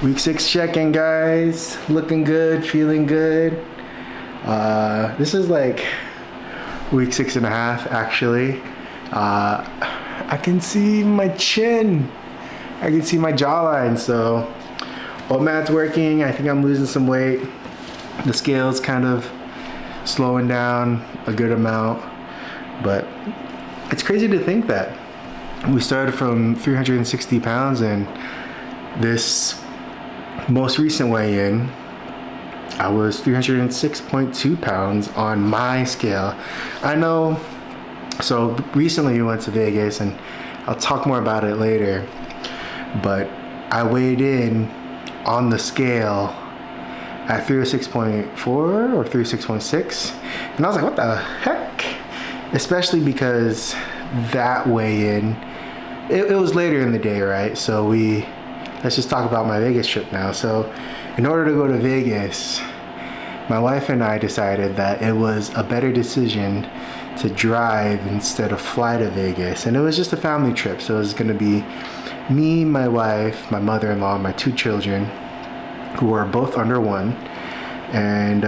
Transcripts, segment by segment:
Week 6 check-in, guys. Looking good, feeling good. This is like week 6.5 actually. I can see my chin. I can see my jawline, so OMAD's working. I think I'm losing some weight. The scale's kind of slowing down a good amount, but it's crazy to think that we started from 360 pounds and this most recent weigh-in, I was 306.2 pounds on my scale. I know, so recently we went to Vegas and I'll talk more about it later, but I weighed in on the scale at 306.4 or 306.6, and I was like, what the heck? Especially because that weigh-in, it was later in the day, right? So let's just talk about my Vegas trip now. So in order to go to Vegas, my wife and I decided that it was a better decision to drive instead of fly to Vegas. And it was just a family trip. So it was gonna be me, my wife, my mother-in-law, my 2 children, who are both under 1. And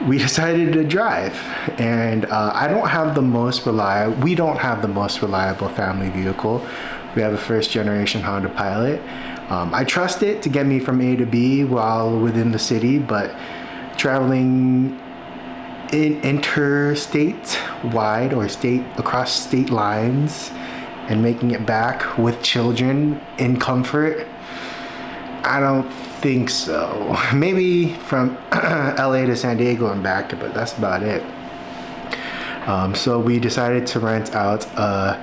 we decided to drive. And we don't have the most reliable family vehicle. We have a first generation Honda Pilot. I trust it to get me from A to B while within the city, but traveling interstate wide or across state lines and making it back with children in comfort, I don't think so. Maybe from LA to San Diego and back, but that's about it. So we decided to rent out a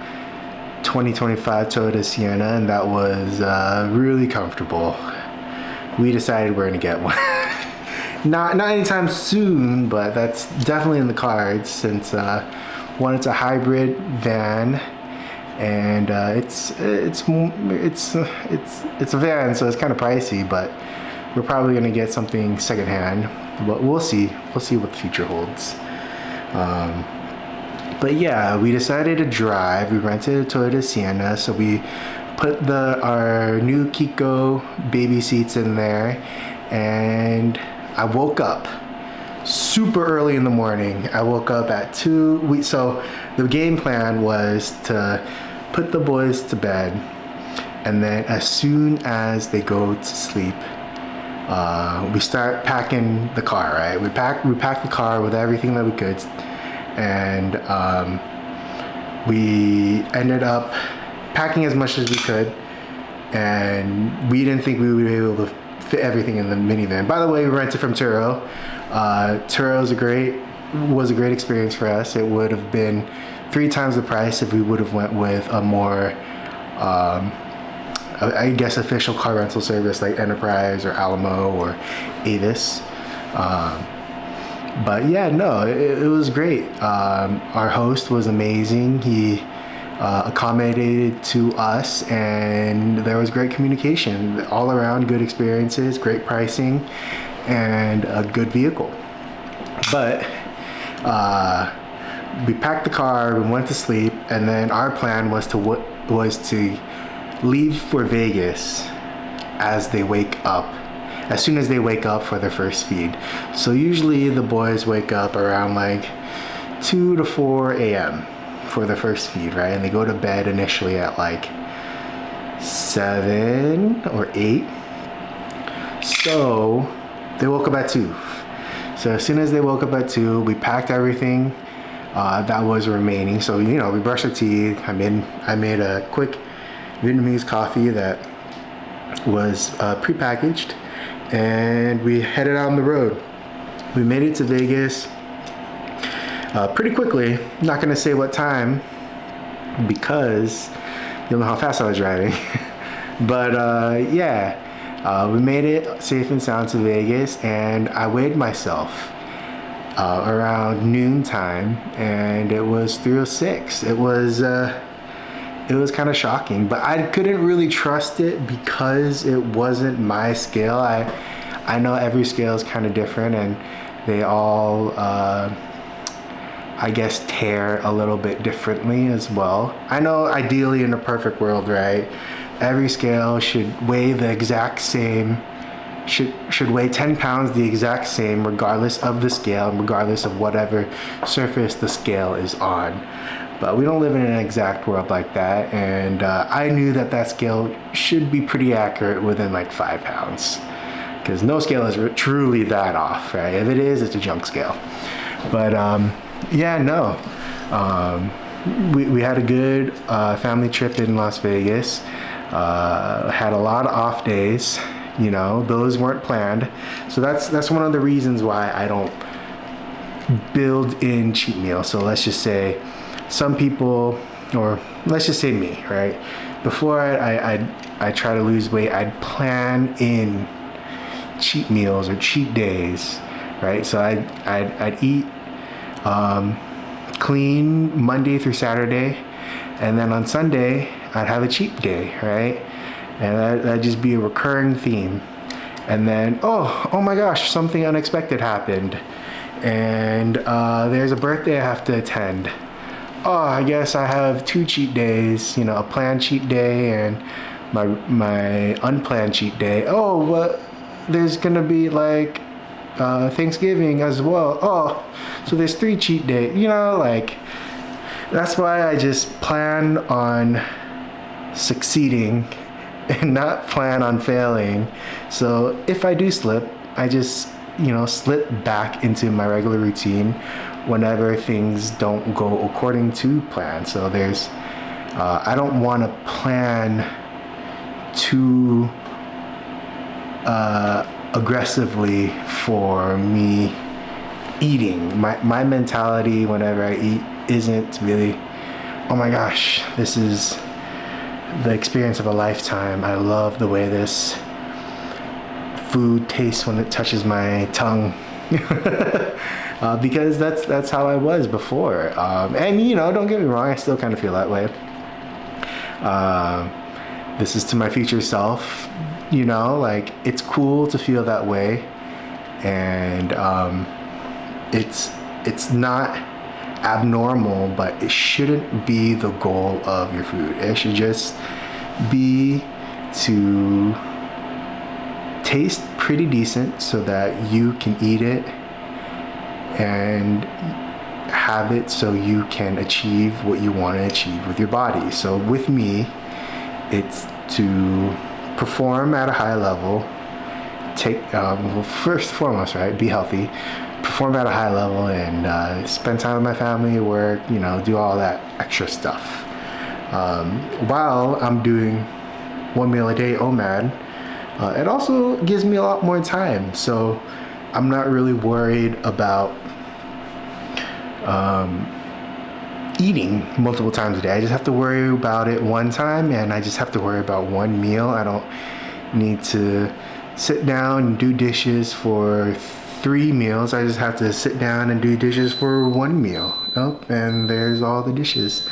2025 Toyota Sienna, and that was really comfortable. We decided we're gonna get one. not anytime soon, but that's definitely in the cards, since one, it's a hybrid van, and it's a van, so it's kind of pricey, but we're probably gonna get something secondhand, but we'll see what the future holds. But yeah, we decided to drive. We rented a Toyota Sienna, so we put our new Kiko baby seats in there, and I woke up super early in the morning. I woke up at 2. So the game plan was to put the boys to bed, and then as soon as they go to sleep, we start packing the car. Right? We packed the car with everything that we could. And we ended up packing as much as we could, and we didn't think we would be able to fit everything in the minivan. By the way, we rented from Turo. Turo was a great experience for us. It would have been 3 times the price if we would have went with a more I guess official car rental service like Enterprise or Alamo or Avis. But yeah, no, it was great. Our host was amazing. He accommodated to us, and there was great communication. All around good experiences, great pricing, and a good vehicle. But we packed the car, we went to sleep, and then our plan was to leave for Vegas as soon as they wake up for their first feed. So usually the boys wake up around like 2 to 4 a.m. for the first feed, right? And they go to bed initially at like 7 or 8. So they woke up at 2. So as soon as they woke up at 2, we packed everything that was remaining. So, we brushed our teeth. I made a quick Vietnamese coffee that was prepackaged, and we headed out on the road. We made it to Vegas pretty quickly. Not gonna say what time because you'll know how fast I was driving. But we made it safe and sound to Vegas, and I weighed myself around noon time, and it was 306. It was kind of shocking, but I couldn't really trust it because it wasn't my scale. I know every scale is kind of different, and they all I guess tear a little bit differently as well. I know ideally in a perfect world, right, every scale should weigh the exact same, should weigh 10 pounds the exact same regardless of the scale and regardless of whatever surface the scale is on. But we don't live in an exact world like that, and I knew that that scale should be pretty accurate within like 5 pounds, because no scale is truly that off, right? If it is, it's a junk scale. But yeah, no. We had a good family trip in Las Vegas. Had a lot of off days. You know, those weren't planned. So that's one of the reasons why I don't build in cheat meals. So let's just say some people, or let's just say me, right? Before I try to lose weight, I'd plan in cheat meals or cheat days, right? So I'd eat clean Monday through Saturday, and then on Sunday I'd have a cheat day, right? And that'd just be a recurring theme. And then oh my gosh, something unexpected happened, and there's a birthday I have to attend. Oh, I guess I have 2 cheat days, you know, a planned cheat day and my unplanned cheat day. Oh, well, there's gonna be like Thanksgiving as well. Oh, so there's 3 cheat days, you know, like that's why I just plan on succeeding and not plan on failing. So if I do slip, I just, you know, slip back into my regular routine whenever things don't go according to plan. So there's I don't want to plan too aggressively for me eating. My mentality whenever I eat isn't really, oh my gosh, this is the experience of a lifetime. I love the way this food tastes when it touches my tongue. Because that's how I was before. And you know, don't get me wrong, I still kind of feel that way. This is to my future self, you know, like it's cool to feel that way, and it's not abnormal, but it shouldn't be the goal of your food. It should just be to taste pretty decent so that you can eat it and have it so you can achieve what you want to achieve with your body. So with me, it's to perform at a high level, well, first and foremost, right, be healthy, perform at a high level, and spend time with my family, work, you know, do all that extra stuff. While I'm doing 1 meal a day OMAD, it also gives me a lot more time. So I'm not really worried about eating multiple times a day. I just have to worry about it one time, and I just have to worry about one meal. I don't need to sit down and do dishes for 3 meals. I just have to sit down and do dishes for 1 meal. Oh, and there's all the dishes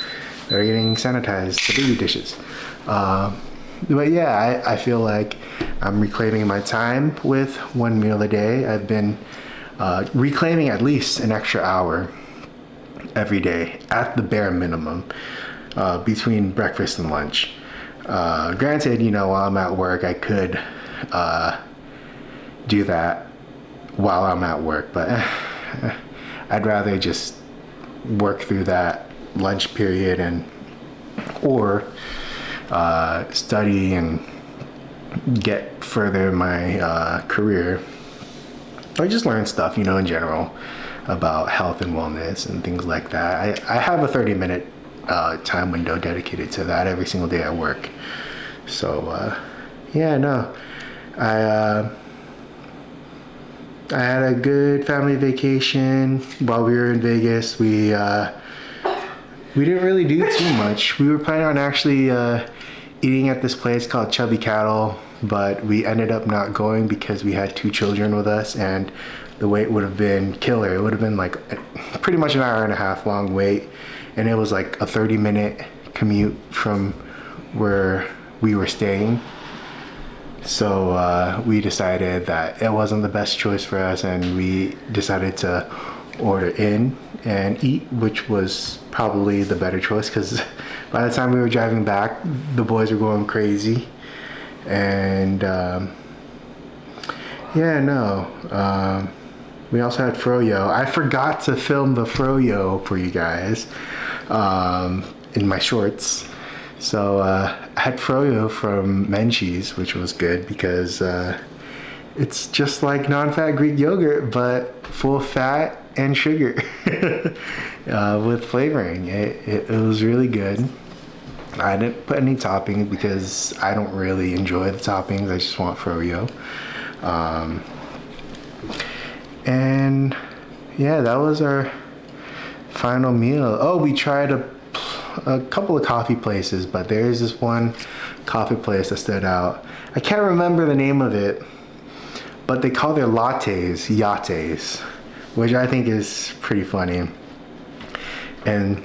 that are getting sanitized, the baby dishes. But yeah, I feel like I'm reclaiming my time with 1 meal a day. I've been reclaiming at least an extra hour every day at the bare minimum, between breakfast and lunch. Granted, you know, while I'm at work, I could do that while I'm at work, but I'd rather just work through that lunch period or study and get further in my career, or just learn stuff, you know, in general about health and wellness and things like that. I have a 30-minute time window dedicated to that every single day at work. So yeah, no, I had a good family vacation while we were in Vegas. We didn't really do too much. We were planning on actually eating at this place called Chubby Cattle, but we ended up not going because we had 2 children with us, and the wait would have been killer. It would have been like pretty much an hour and a half long wait, and it was like a 30-minute commute from where we were staying. So we decided that it wasn't the best choice for us, and we decided to order in. and eat, which was probably the better choice because by the time we were driving back, the boys were going crazy. And yeah, no. We also had froyo. I forgot to film the froyo for you guys in my shorts. So I had froyo from Menchie's, which was good because it's just like non-fat Greek yogurt, but full of fat and sugar with flavoring. It was really good. I didn't put any toppings because I don't really enjoy the toppings. I just want froyo. And yeah, that was our final meal. Oh, we tried a couple of coffee places, but there's this one coffee place that stood out. I can't remember the name of it, but they call their lattes yattes, which I think is pretty funny. And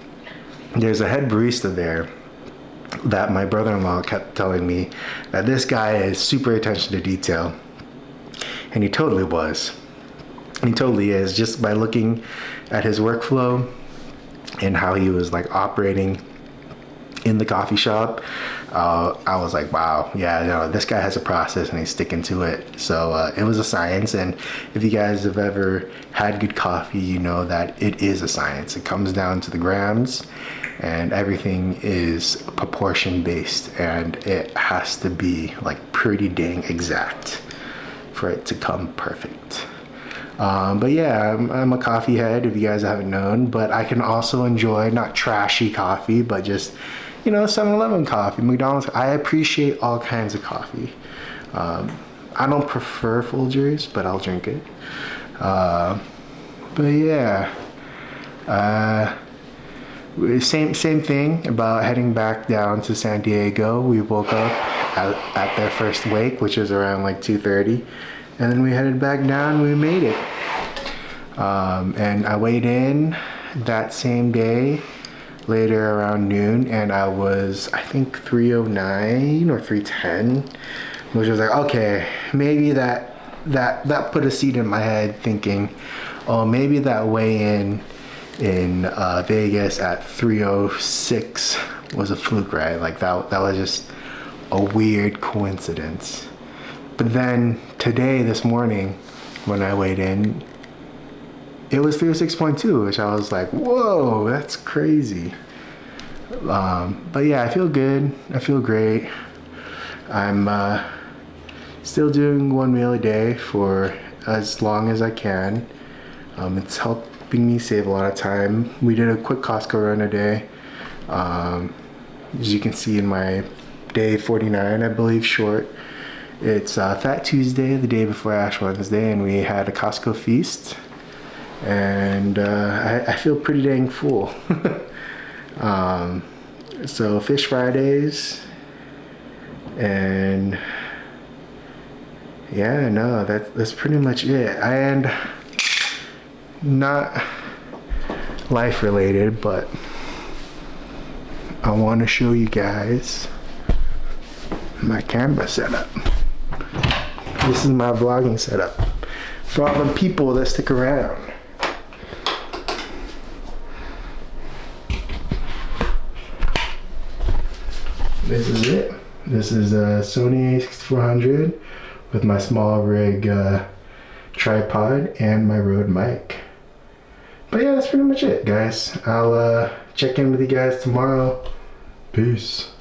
there's a head barista there that my brother-in-law kept telling me that this guy is super attention to detail. And he totally was. He totally is, just by looking at his workflow and how he was like operating in the coffee shop. I was like, wow, yeah, you know, this guy has a process and he's sticking to it. So it was a science, and if you guys have ever had good coffee, you know that it is a science. It comes down to the grams, and everything is proportion based, and it has to be like pretty dang exact for it to come perfect. But yeah, I'm a coffee head, if you guys haven't known, but I can also enjoy not trashy coffee, but just, you know, 7-Eleven coffee, McDonald's. I appreciate all kinds of coffee. I don't prefer Folgers, but I'll drink it. But yeah, same thing about heading back down to San Diego. We woke up at their first wake, which was around like 2:30, and then we headed back down. We made it, and I weighed in that same day later around noon, and I was, I think, 309 or 310, which was like, okay, maybe that put a seed in my head thinking, oh, maybe that weigh-in in Vegas at 306 was a fluke, right? Like that was just a weird coincidence. But then today, this morning, when I weighed in, it was 306.2, which I was like, whoa, that's crazy. But yeah, I feel good. I feel great. I'm still doing one meal a day for as long as I can. It's helping me save a lot of time. We did a quick Costco run a day. As you can see in my day 49, I believe, short. It's Fat Tuesday, the day before Ash Wednesday, and we had a Costco feast. And I feel pretty dang full. So Fish Fridays, and yeah, no, that's pretty much it. And not life related, but I want to show you guys my camera setup. This is my vlogging setup for all the people that stick around. This is it. This is a Sony a6400 with my small rig tripod and my Rode mic. But yeah, that's pretty much it, guys. I'll check in with you guys tomorrow. Peace.